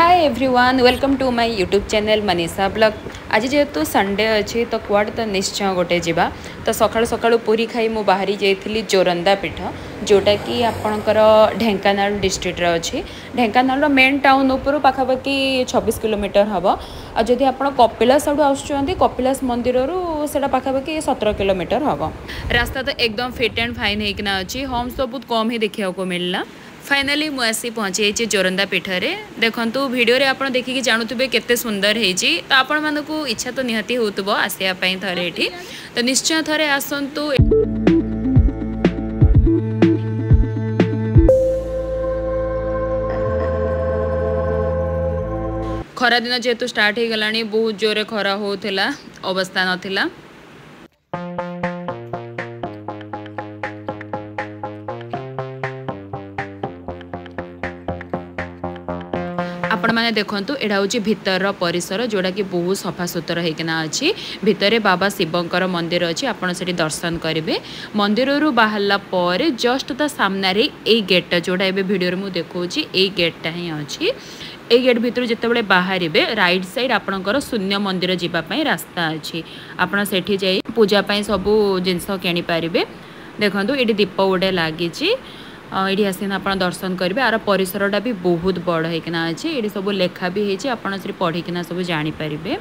Hi everyone welcome to my YouTube channel Manisha blog. आज जेहेतु Sunday अच्छी तो कुआड़ तो निश्चय गोटे जावा तो सकाळु सकाळु पूरी खाई मु बाहरी जाइली जोरंदा पीठ जोटा कि आपणकर ढेंकानाल डिस्ट्रिक्ट अच्छी। ढेंकानाल मेन टाउन उपर पाखापाखि 26 किलोमीटर हम। आ जदि आप कपिलास आड़ू आसुँच कपिलास मंदिर से पाखापाखि 17 किलोमीटर हम। रास्ता तो एकदम फिट एंड फाइन होना अच्छी। होम्स तो बहुत कम ही देखा मिलला। फाइनाली मु आसी पहुँची जोरंदा पीठरे। देखंतु वीडियो रे आपण देखिकी जानुथिबे केते सुंदर हेची। तो आपण मानकु इच्छा तो निहाती होतबो आसिया पई थरे एठी। तो निश्चय थरे आसंतु। खरा दिन जेहेतु स्टार्ट हो गलानी बहुत जोरे खरा होथिला अवस्था नथिला। आपण मैंने देखु एटा हूँ भितर परिसर जोड़ा कि बहुत सफा सुतरा होना अच्छी। भितर बाबा शिवंकर मंदिर अच्छी। आपड़ से दर्शन करेंगे। मंदिर बाहरला पर जस्ट ता सामने ये गेट जोड़ा ए वीडियो मुझे देखा ये गेटा ही अच्छी। ए गेट भितर जिते बाहर राइट साइड आपणकर शून्य मंदिर जावाई रास्ता अच्छी। आपड़ से पूजा सबू जिनस किनीपारे। देखो ये दीप गोटे लगी ये आसिना आप दर्शन करेंगे। आर परिसरटा भी बहुत बड़ होना अच्छे। ये सब लेखा भी होती आपड़ से पढ़िकिना सब जानीपारे।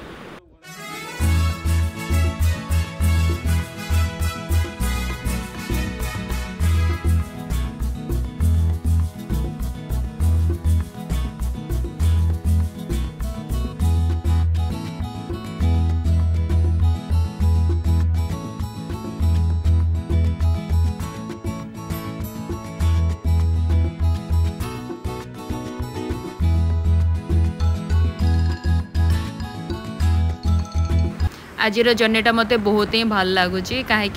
आज जर्नीटा मते बहुत ही भल लगुच कहीं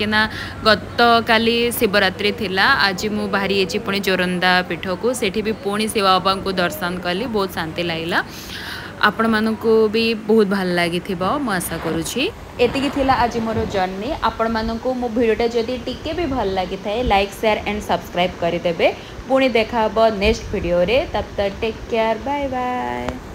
गत काली शिवरात्रि थिला। आज मु बाहरी पुणी जोरंदा पीठ को सेठी भी पुणी शिव बाबा को दर्शन कली। बहुत शांति लगला। आपण मानकु भी बहुत भल लगी मु आशा करुछि। एतिकी थिला आज मोर जर्नी। आपण मानकु मो वीडियोटा जदि टिके भी भल लगी थाए लाइक शेयर एंड सब्सक्राइब करदेवे। पुणी देखा नेक्स्ट वीडियो रे। तब तक टेक केयर बाय बाय।